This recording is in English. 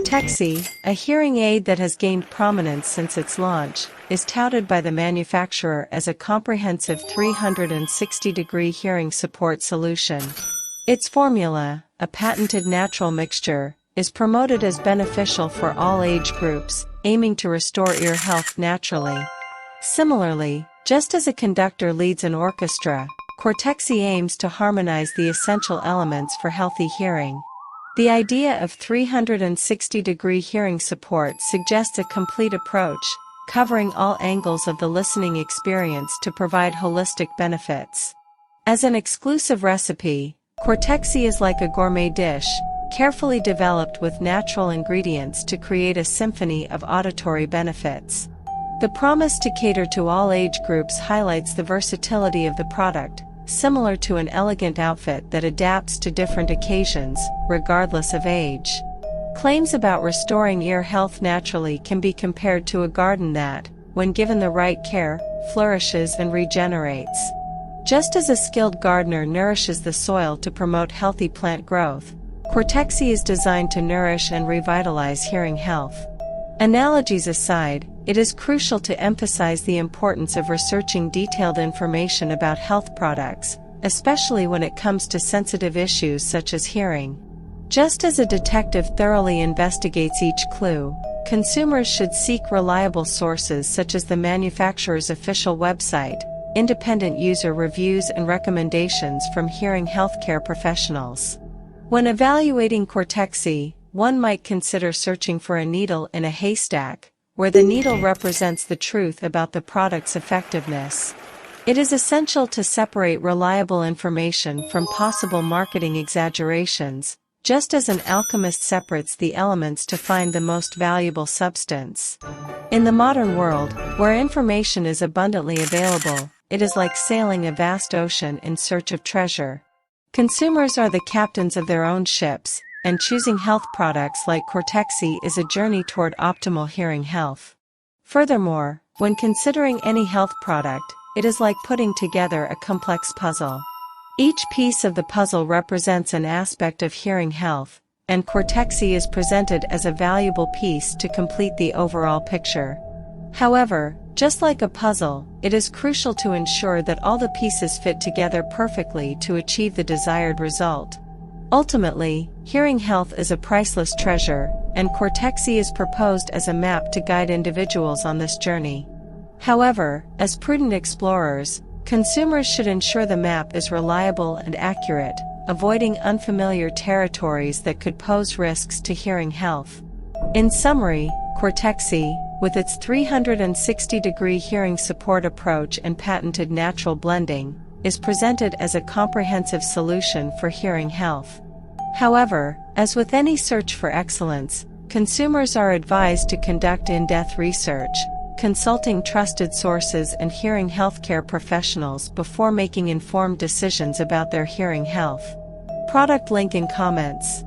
Cortexi, a hearing aid that has gained prominence since its launch, is touted by the manufacturer as a comprehensive 360-degree hearing support solution. Its formula, a patented natural mixture, is promoted as beneficial for all age groups, aiming to restore ear health naturally. Similarly, just as a conductor leads an orchestra, Cortexi aims to harmonize the essential elements for healthy hearing. The idea of 360-degree hearing support suggests a complete approach, covering all angles of the listening experience to provide holistic benefits. As an exclusive recipe, Cortexi is like a gourmet dish, carefully developed with natural ingredients to create a symphony of auditory benefits. The promise to cater to all age groups highlights the versatility of the product, similar to an elegant outfit that adapts to different occasions, regardless of age. Claims about restoring ear health naturally can be compared to a garden that, when given the right care, flourishes and regenerates. Just as a skilled gardener nourishes the soil to promote healthy plant growth, Cortexi is designed to nourish and revitalize hearing health. Analogies aside, it is crucial to emphasize the importance of researching detailed information about health products, especially when it comes to sensitive issues such as hearing. Just as a detective thoroughly investigates each clue, consumers should seek reliable sources such as the manufacturer's official website, independent user reviews and recommendations from hearing healthcare professionals. When evaluating Cortexi, one might consider searching for a needle in a haystack, where the needle represents the truth about the product's effectiveness. It is essential to separate reliable information from possible marketing exaggerations, just as an alchemist separates the elements to find the most valuable substance. In the modern world, where information is abundantly available, it is like sailing a vast ocean in search of treasure. Consumers are the captains of their own ships, and choosing health products like Cortexi is a journey toward optimal hearing health. Furthermore, when considering any health product, it is like putting together a complex puzzle. Each piece of the puzzle represents an aspect of hearing health, and Cortexi is presented as a valuable piece to complete the overall picture. However, just like a puzzle, it is crucial to ensure that all the pieces fit together perfectly to achieve the desired result. Ultimately, hearing health is a priceless treasure, and Cortexi is proposed as a map to guide individuals on this journey. However, as prudent explorers, consumers should ensure the map is reliable and accurate, avoiding unfamiliar territories that could pose risks to hearing health. In summary, Cortexi, with its 360-degree hearing support approach and patented natural blending, is presented as a comprehensive solution for hearing health. However, as with any search for excellence, consumers are advised to conduct in-depth research, consulting trusted sources and hearing healthcare professionals before making informed decisions about their hearing health. Product link in comments.